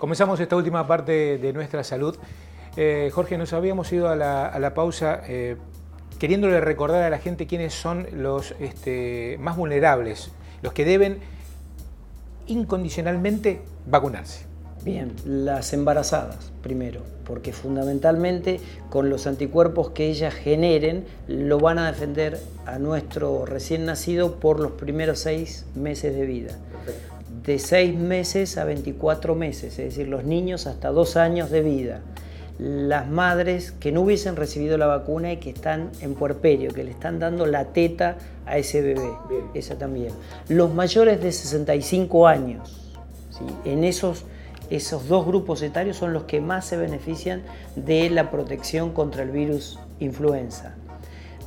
Comenzamos esta última parte de nuestra salud. Jorge, nos habíamos ido a la pausa queriéndole recordar a la gente quiénes son los más vulnerables, los que deben incondicionalmente vacunarse. Bien, las embarazadas primero, porque fundamentalmente con los anticuerpos que ellas generen lo van a defender a nuestro recién nacido por los primeros 6 meses de vida. Perfecto. De 6 meses a 24 meses, es decir, los niños hasta 2 años de vida. Las madres que no hubiesen recibido la vacuna y que están en puerperio, que le están dando la teta a ese bebé, bien. Esa también. Los mayores de 65 años, ¿sí? En esos 2 grupos etarios son los que más se benefician de la protección contra el virus influenza.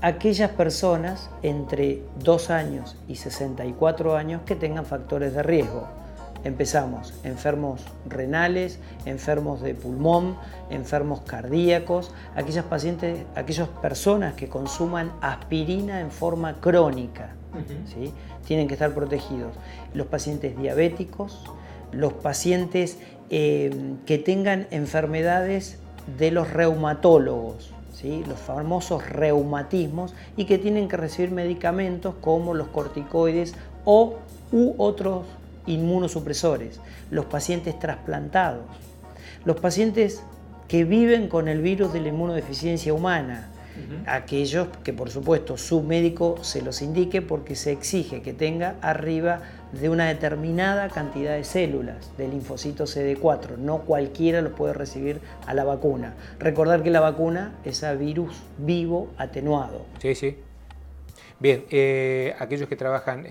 Aquellas personas entre 2 años y 64 años que tengan factores de riesgo. Empezamos, enfermos renales, enfermos de pulmón, enfermos cardíacos, aquellas personas que consuman aspirina en forma crónica, ¿sí? Tienen que estar protegidos. Los pacientes diabéticos, los pacientes que tengan enfermedades de los reumatólogos, ¿sí? Los famosos reumatismos y que tienen que recibir medicamentos como los corticoides u otros inmunosupresores, los pacientes trasplantados, los pacientes que viven con el virus de la inmunodeficiencia humana, aquellos que por supuesto su médico se los indique porque se exige que tenga arriba de una determinada cantidad de células de linfocito CD4, no cualquiera lo puede recibir a la vacuna. Recordar que la vacuna es a virus vivo atenuado. Sí, sí. Bien, aquellos que trabajan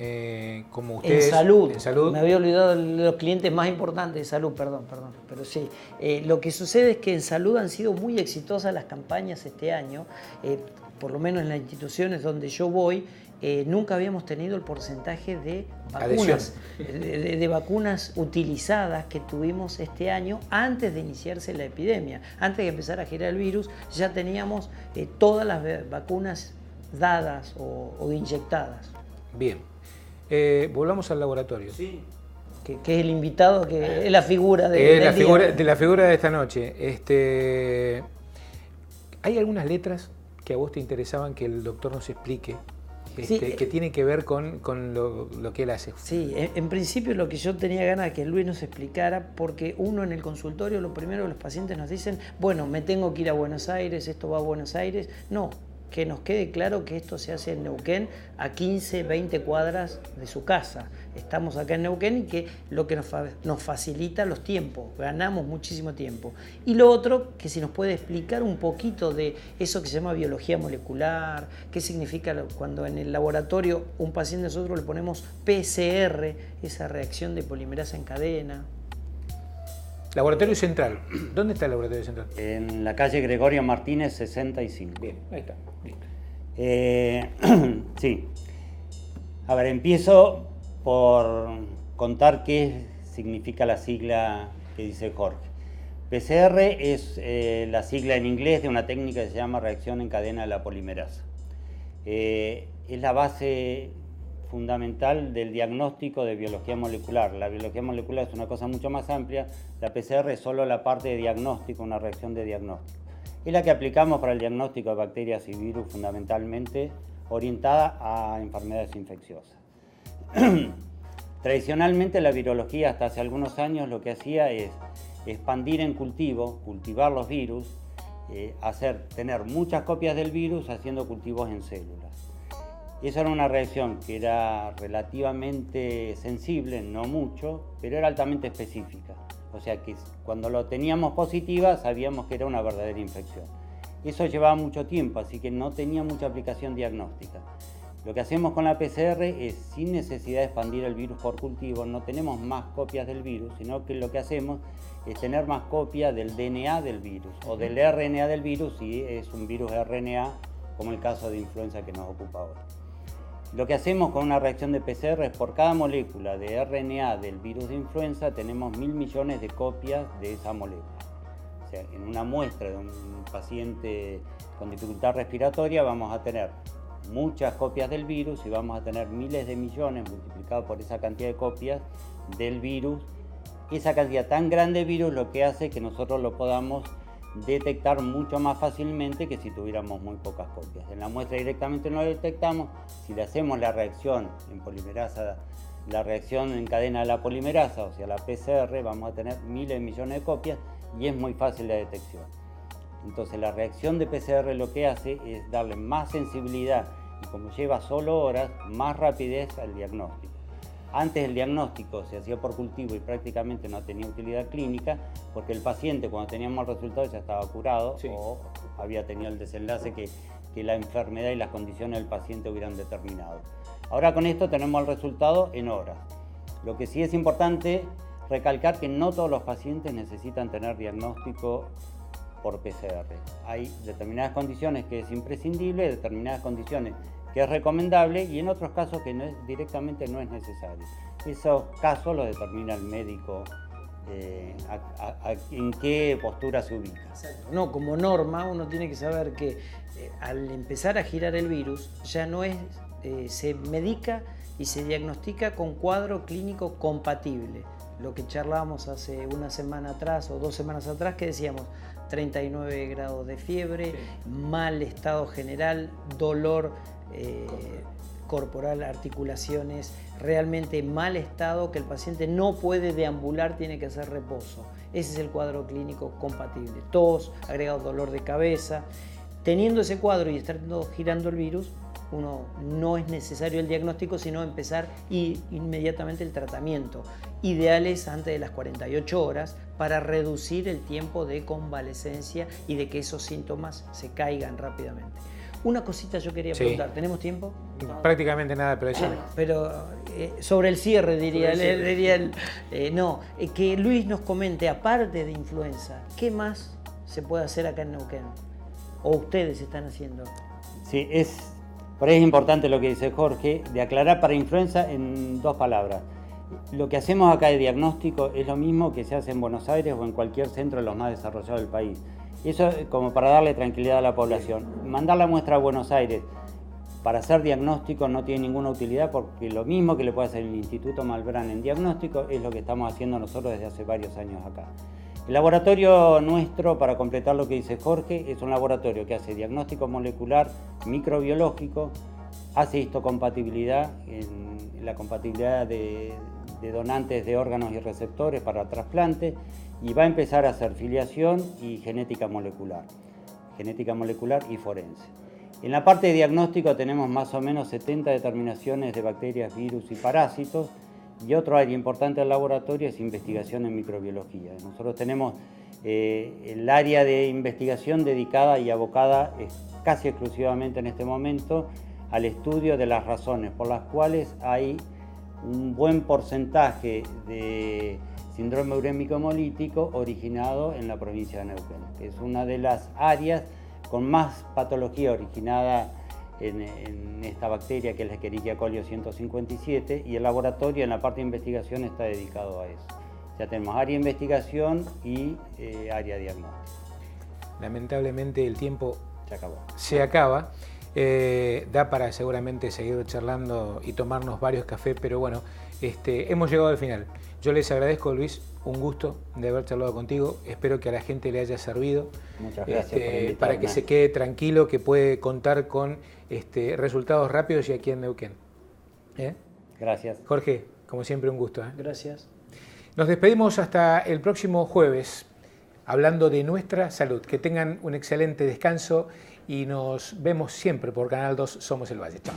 como ustedes... En salud. Me había olvidado de los clientes más importantes de salud, perdón. Pero sí, lo que sucede es que en salud han sido muy exitosas las campañas este año, por lo menos en las instituciones donde yo voy, nunca habíamos tenido el porcentaje de vacunas, de vacunas utilizadas que tuvimos este año antes de iniciarse la epidemia. Antes de empezar a girar el virus, ya teníamos todas las vacunas dadas o inyectadas. Bien, volvamos al laboratorio. Sí. Que es el invitado, que es la figura la figura de esta noche. ¿Hay algunas letras que a vos te interesaban que el doctor nos explique? Sí, que tienen que ver con lo que él hace. Sí, en principio lo que yo tenía ganas de que Luis nos explicara, porque uno en el consultorio, lo primero que los pacientes nos dicen, bueno, me tengo que ir a Buenos Aires, esto va a Buenos Aires. No, que nos quede claro que esto se hace en Neuquén, a 15, 20 cuadras de su casa. Estamos acá en Neuquén y que lo que nos facilita los tiempos, ganamos muchísimo tiempo. Y lo otro, que si nos puede explicar un poquito de eso que se llama biología molecular, qué significa cuando en el laboratorio un paciente nosotros le ponemos PCR, esa reacción de polimerasa en cadena. Laboratorio Central. ¿Dónde está el Laboratorio Central? En la calle Gregorio Martínez 65. Bien, ahí está. Sí. A ver, empiezo por contar qué significa la sigla que dice Jorge. PCR es la sigla en inglés de una técnica que se llama reacción en cadena de la polimerasa. Es la base fundamental del diagnóstico de biología molecular. La biología molecular es una cosa mucho más amplia, la PCR es solo la parte de diagnóstico, una reacción de diagnóstico. Es la que aplicamos para el diagnóstico de bacterias y virus, fundamentalmente orientada a enfermedades infecciosas. Tradicionalmente la virología hasta hace algunos años lo que hacía es expandir en cultivo, cultivar los virus, tener muchas copias del virus haciendo cultivos en células. Esa era una reacción que era relativamente sensible, no mucho, pero era altamente específica. O sea que cuando lo teníamos positiva sabíamos que era una verdadera infección. Eso llevaba mucho tiempo, así que no tenía mucha aplicación diagnóstica. Lo que hacemos con la PCR es, sin necesidad de expandir el virus por cultivo, no tenemos más copias del virus, sino que lo que hacemos es tener más copias del DNA del virus o del RNA del virus si es un virus RNA, como el caso de influenza que nos ocupa ahora. Lo que hacemos con una reacción de PCR es por cada molécula de RNA del virus de influenza tenemos 1000 millones de copias de esa molécula. O sea, en una muestra de un paciente con dificultad respiratoria vamos a tener muchas copias del virus y vamos a tener miles de millones multiplicado por esa cantidad de copias del virus esa cantidad tan grande de virus lo que hace que nosotros lo podamos detectar mucho más fácilmente que si tuviéramos muy pocas copias. En la muestra directamente no lo detectamos. Si le hacemos la reacción en polimerasa, la reacción en cadena de la polimerasa, o sea la PCR, vamos a tener miles de millones de copias y es muy fácil la detección. Entonces la reacción de PCR lo que hace es darle más sensibilidad y, como lleva solo horas, más rapidez al diagnóstico. Antes el diagnóstico se hacía por cultivo y prácticamente no tenía utilidad clínica porque el paciente, cuando teníamos el resultado, ya estaba curado, sí, o había tenido el desenlace que la enfermedad y las condiciones del paciente hubieran determinado. Ahora con esto tenemos el resultado en horas. Lo que sí es importante recalcar que no todos los pacientes necesitan tener diagnóstico por PCR. Hay determinadas condiciones que es imprescindible, determinadas condiciones que es recomendable y en otros casos que directamente no es necesario. Esos casos los determina el médico en qué postura se ubica. No, como norma uno tiene que saber que al empezar a girar el virus ya no es, se medica y se diagnostica con cuadro clínico compatible. Lo que charlábamos hace una semana atrás o 2 semanas atrás, que decíamos 39 grados de fiebre, mal estado general, dolor corporal, articulaciones, realmente mal estado, que el paciente no puede deambular, tiene que hacer reposo. Ese es el cuadro clínico compatible. Tos, agregado dolor de cabeza. Teniendo ese cuadro y estando girando el virus, no es necesario el diagnóstico, sino empezar inmediatamente el tratamiento. Ideal es antes de las 48 horas para reducir el tiempo de convalecencia y de que esos síntomas se caigan rápidamente. Una cosita yo quería preguntar, ¿tenemos tiempo? Prácticamente nada, pero decime. Pero sobre el cierre diría, que Luis nos comente, aparte de influenza, ¿qué más se puede hacer acá en Neuquén? ¿O ustedes están haciendo? Sí, por ahí es importante lo que dice Jorge, de aclarar para influenza en 2 palabras. Lo que hacemos acá de diagnóstico es lo mismo que se hace en Buenos Aires o en cualquier centro de los más desarrollados del país. Eso como para darle tranquilidad a la población. Mandar la muestra a Buenos Aires para hacer diagnóstico no tiene ninguna utilidad porque lo mismo que le puede hacer el Instituto Malbrán en diagnóstico es lo que estamos haciendo nosotros desde hace varios años acá. El laboratorio nuestro, para completar lo que dice Jorge, es un laboratorio que hace diagnóstico molecular microbiológico, hace histocompatibilidad, en la compatibilidad de donantes de órganos y receptores para trasplante, y va a empezar a hacer filiación y genética molecular y forense. En la parte de diagnóstico tenemos más o menos 70 determinaciones de bacterias, virus y parásitos, y otro área importante del laboratorio es investigación en microbiología. Nosotros tenemos el área de investigación dedicada y abocada casi exclusivamente en este momento al estudio de las razones por las cuales hay un buen porcentaje de síndrome urémico hemolítico originado en la provincia de Neuquén, que es una de las áreas con más patología originada en esta bacteria, que es la Escherichia coli 157, y el laboratorio en la parte de investigación está dedicado a eso. Ya tenemos área de investigación y área de diagnóstico. Lamentablemente el tiempo se acaba. Da para seguramente seguir charlando y tomarnos varios cafés, pero bueno, hemos llegado al final. Yo les agradezco, Luis, un gusto de haber charlado contigo. Espero que a la gente le haya servido. Muchas gracias por invitarme. Para que se quede tranquilo, que puede contar con resultados rápidos y aquí en Neuquén. Gracias. Jorge, como siempre, un gusto. Gracias. Nos despedimos hasta el próximo jueves, hablando de nuestra salud. Que tengan un excelente descanso y nos vemos siempre por Canal 2 Somos el Valle. Chao.